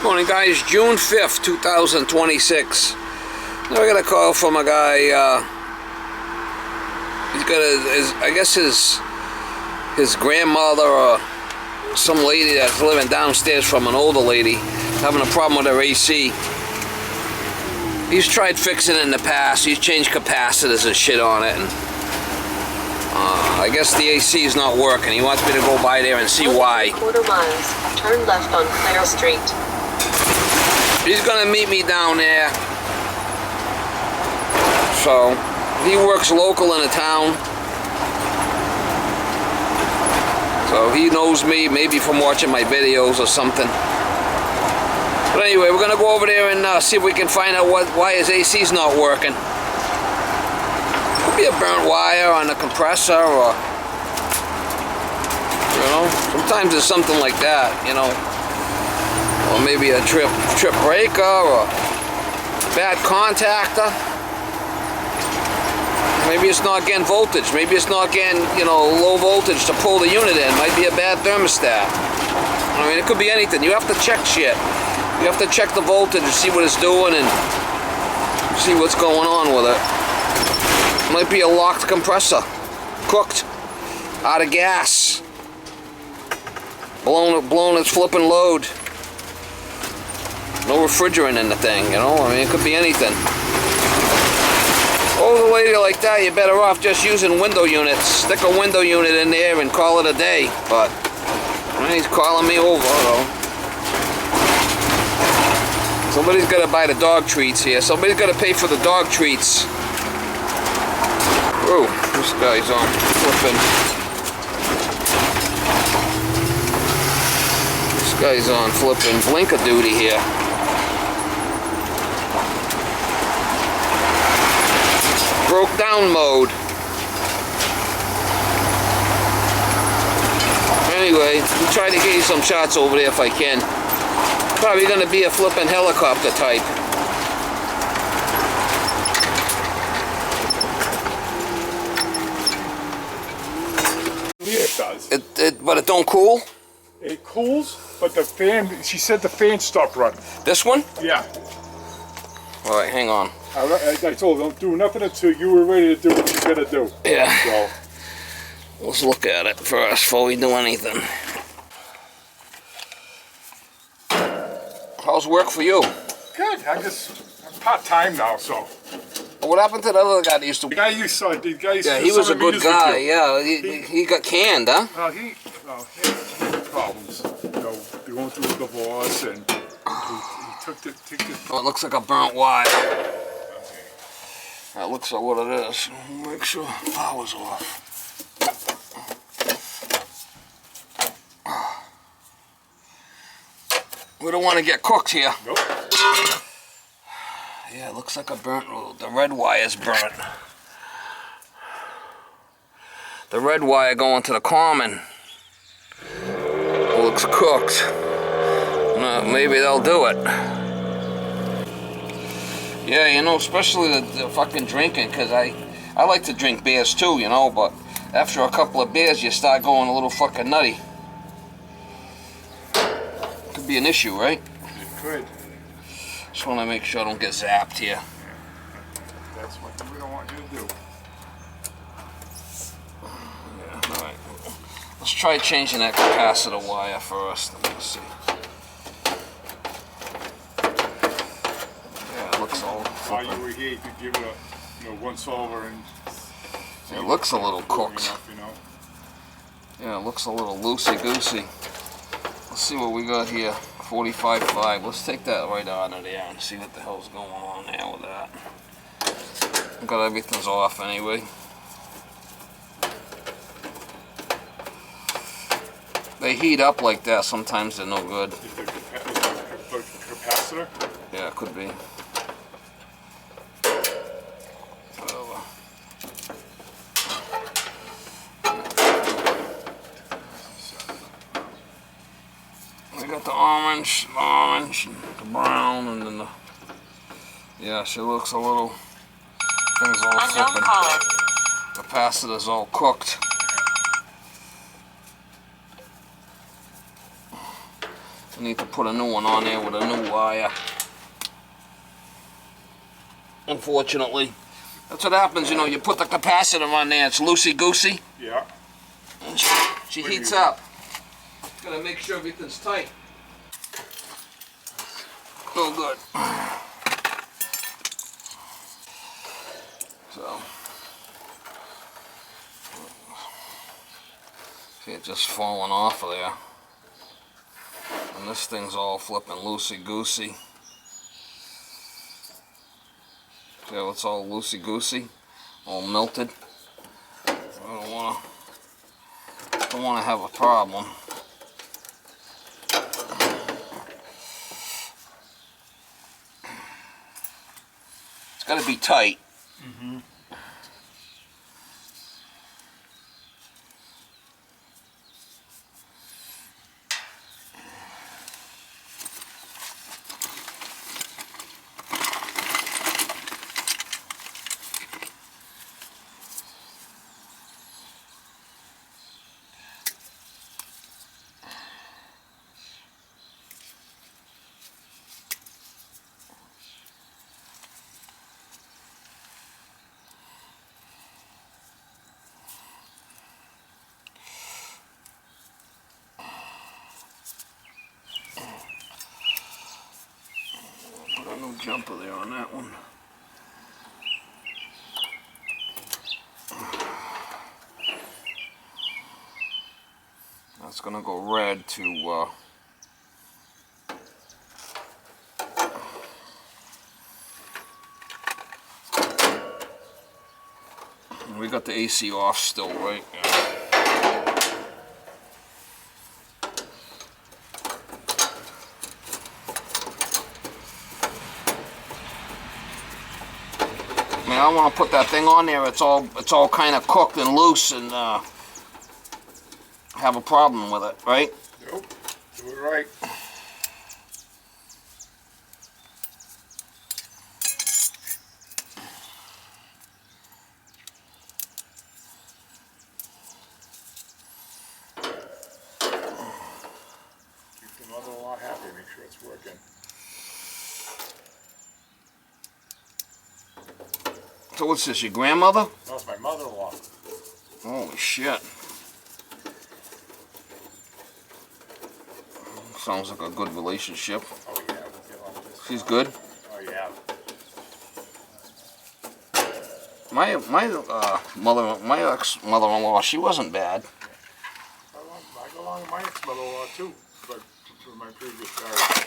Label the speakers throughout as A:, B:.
A: Morning guys, June 5th, 2026. Now I got a call from a guy, he's got I guess his grandmother or some lady that's living downstairs from an older lady having a problem with her AC. He's tried fixing it in the past. He's changed capacitors and shit on it, and I guess the AC is not working. He wants me to go by there and see why.
B: Quarter miles, turn left on Clare Street.
A: He's gonna meet me down there. So he works local in the town. So he knows me, maybe from watching my videos or something. But anyway, we're gonna go over there and see if we can find out why his AC's not working. Could be a burnt wire on the compressor, or you know, sometimes it's something like that, you know. Or maybe a trip breaker or bad contactor. Maybe it's not getting voltage. Maybe it's not getting, you know, low voltage to pull the unit in. Might be a bad thermostat. I mean, it could be anything. You have to check shit. You have to check the voltage and see what it's doing and see what's going on with it. Might be a locked compressor. Cooked. Out of gas. Blown its flipping load. No refrigerant in the thing, you know? I mean, it could be anything. Older lady like that, you're better off just using window units. Stick a window unit in there and call it a day. But he's calling me over, though. Somebody's got to buy the dog treats here. Somebody's got to pay for the dog treats. Ooh, this guy's on flipping. This guy's on flipping blinker duty here. Broke down mode. Anyway, we'll try to get you some shots over there if I can. Probably gonna be a flipping helicopter type.
C: Yeah, it does.
A: But it don't cool?
C: It cools, but the fan, she said the fan stopped running.
A: This one?
C: Yeah.
A: Alright, hang on.
C: I told her, don't do nothing until you were ready to do what you gotta do.
A: Yeah.
C: So.
A: Let's look at it first before we do anything. How's work for you?
C: Good. I'm part-time now, so.
A: What happened to the other guy that used to...
C: The guy you saw, the guy.
A: Yeah, he was a good guy. Yeah, he got canned, huh?
C: He had problems. You know, going through a divorce, and he took the.
A: Oh, it looks like a burnt wire. That looks like what it is. Make sure power's off. We don't want to get cooked here.
C: Nope.
A: Yeah, it looks like a burnt. The red wire's burnt. The red wire going to the common looks cooked. Maybe they'll do it. Yeah, you know, especially the fucking drinking, because I like to drink beers too, you know, but after a couple of beers you start going a little fucking nutty. Could be an issue, right?
C: It could.
A: Just want to make sure I don't get zapped here.
C: That's what we don't want you to do.
A: Yeah, alright. Let's try changing that capacitor wire first. Let's see. Yeah, it looks all...
C: While you were here, you could give it a, you know, once over and...
A: It looks a little cooked.
C: Enough, you know?
A: Yeah, it looks a little loosey-goosey. Let's see what we got here. 45.5. Let's take that right out of there and see what the hell's going on there with that. Got everything's off anyway. They heat up like that. Sometimes they're no good.
C: Is the capacitor?
A: Yeah, it could be. Whatever. We got the orange, the brown, and then the... Yeah, she looks a little... Things all flipping. Capacitor's all cooked. I need to put a new one on there with a new wire. Unfortunately. That's what happens, you know, you put the capacitor on there, it's loosey-goosey.
C: Yeah.
A: And she heats up. Gotta make sure everything's tight. Oh, good. So. See it just falling off of there. And this thing's all flipping loosey-goosey. See how it's all loosey-goosey? All melted. I don't want to have a problem. It's got to be tight.
C: Mm-hmm.
A: Put a new jumper there on that one. That's gonna go red to we got the AC off still, right? Yeah. I mean, I want to put that thing on there. It's all kind of cooked and loose, and have a problem with it, right?
C: Nope. Do it right. Keep the mother-in-law happy. Make sure it's working.
A: So what's this, your grandmother?
C: No, it's my mother-in-law.
A: Holy shit. Sounds like a good relationship.
C: Oh yeah, we'll get on this.
A: She's good.
C: Oh yeah.
A: My ex mother-in-law, she wasn't bad.
C: I go along with my ex-mother-in-law too, but for my previous marriage.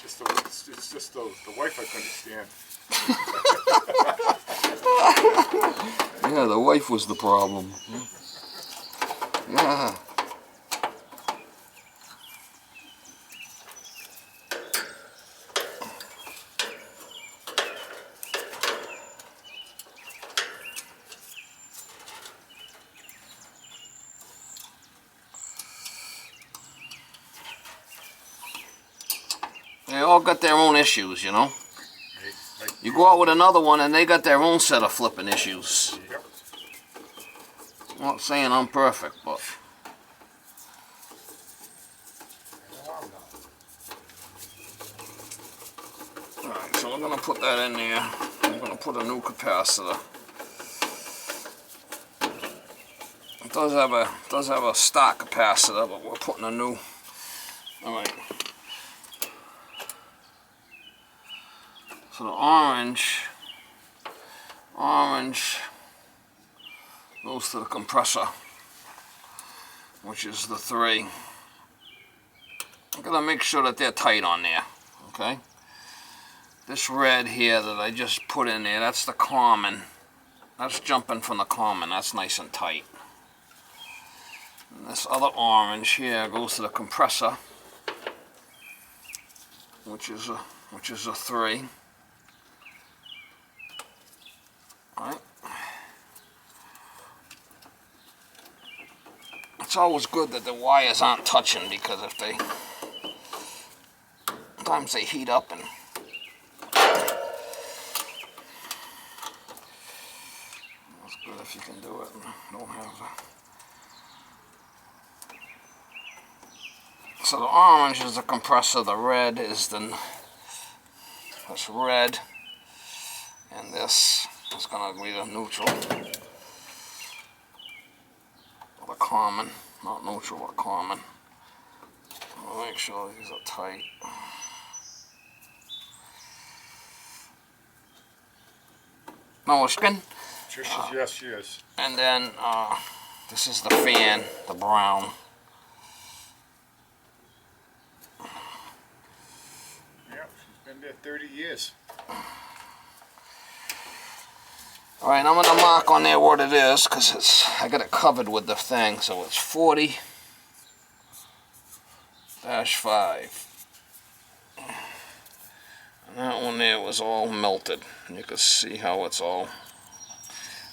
C: It's just the wife I couldn't stand.
A: Yeah, the wife was the problem. Yeah. They all got their own issues, you know? You go out with another one and they got their own set of flipping issues.
C: Yep.
A: I'm not saying I'm perfect, but... Alright, so we're going to put that in there. I'm going to put a new capacitor. It does have a stock capacitor, but we're putting a new... Alright. So the orange goes to the compressor, which is the 3. I'm gonna make sure that they're tight on there, okay? This red here that I just put in there, that's the common. That's jumping from the common, that's nice and tight. And this other orange here goes to the compressor, which is a 3. Right. It's always good that the wires aren't touching, because if they sometimes they heat up and it's good if you can do it and don't have the So the orange is the compressor, the red is that's red, and this is going to be the neutral. Or the common, not neutral, but common. I'll make sure these are tight. No, it's good.
C: Yes, she is.
A: And then this is the fan, the brown.
C: Yeah, she's been there 30 years.
A: All right, I'm gonna mark on there what it is because I got it covered with the thing. So it's 40-5. And that one there was all melted. You can see how it's all.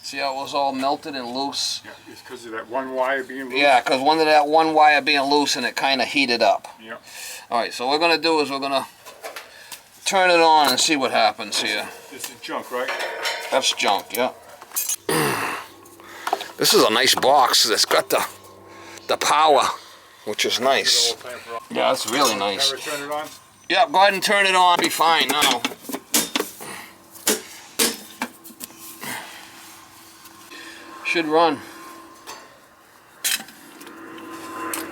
A: See how it was all melted and loose?
C: Yeah, it's because of that one wire being loose.
A: Yeah, because one of that one wire being loose and it kind of heated up.
C: Yeah.
A: All right, so what we're gonna do is we're gonna turn it on and see what happens here.
C: This is junk, right?
A: That's junk, yeah. This is a nice box. It's got the power, which is nice. Yeah, it's really nice.
C: Ever turn it on?
A: Yeah, go ahead and turn it on. Be fine now. Should run.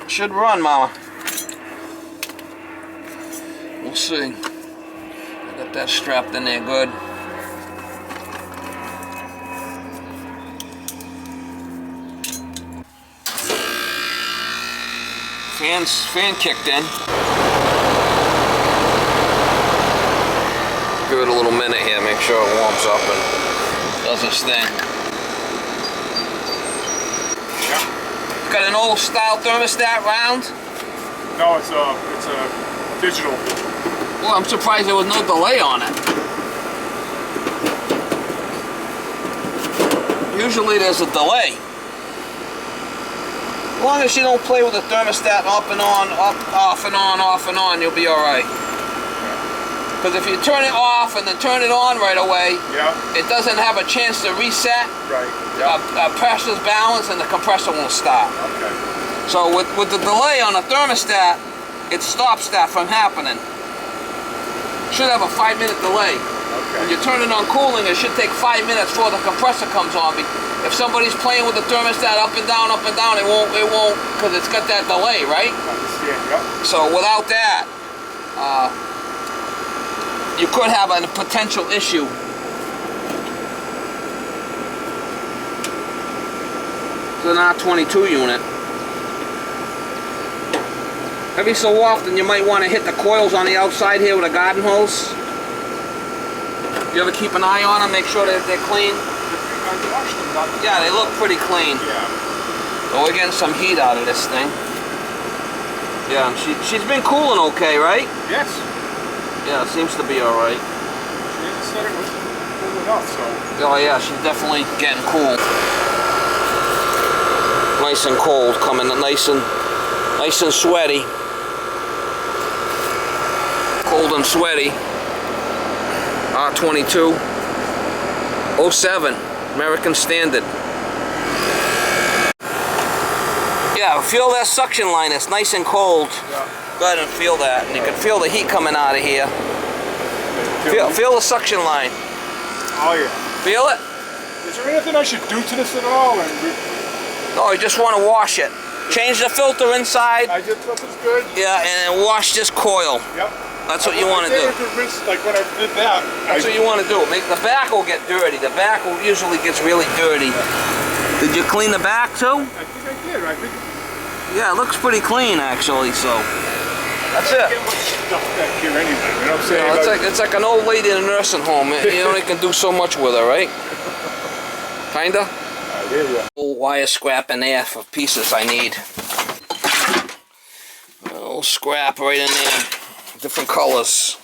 A: Should run, Mama. We'll see. I got that strapped in there good. Fan kicked in. Give it a little minute here, make sure it warms up and does its thing.
C: Yeah.
A: Got an old style thermostat round?
C: No, it's a digital.
A: Well, I'm surprised there was no delay on it. Usually there's a delay. As long as you don't play with the thermostat up and on, off and on, off and on, you'll be alright. Because if you turn it off and then turn it on right away, it doesn't have a chance to reset.
C: Right.
A: Pressure's balanced and the compressor won't stop.
C: Okay.
A: So with the delay on a thermostat, it stops that from happening. Should have a 5-minute delay.
C: Okay.
A: When you turn it on cooling, it should take 5 minutes before the compressor comes on. If somebody's playing with the thermostat up and down, it won't, because it's got that delay, right?
C: Understand, yep.
A: So without that, you could have a potential issue. It's an R22 unit. Every so often you might want to hit the coils on the outside here with a garden hose. You ever keep an eye on them, make sure that they're clean? Yeah, they look pretty clean.
C: Yeah.
A: So we're getting some heat out of this thing. Yeah, she's been cooling okay, right?
C: Yes.
A: Yeah, it seems to be alright.
C: She said it was cool enough, so.
A: Oh yeah, she's definitely getting cool. Nice and cold, coming nice and sweaty. Cold and sweaty. R22 07 American Standard. Yeah, feel that suction line. It's nice and cold.
C: Yeah.
A: Go ahead and feel that, and you can feel the heat coming out of here. Feel the suction line.
C: Oh yeah.
A: Feel it?
C: Is there anything I should do to this at all?
A: No, you just want to wash it. Change the filter inside.
C: I just thought it's good.
A: Yeah, and then wash this coil.
C: Yep.
A: That's what you want to do.
C: Like when I did that.
A: That's what you want to do. The back will get dirty. The back usually gets really dirty. Did you clean the back too?
C: I think I did. I think.
A: Yeah, it looks pretty clean actually. So that's it.
C: Get much stuff back here anyway. You know what I'm saying?
A: You know, it's like an old lady in a nursing home. You only can do so much with her, right? Kinda.
C: I hear ya.
A: Old wire scrap in there for pieces I need. A little scrap right in there. Different colors.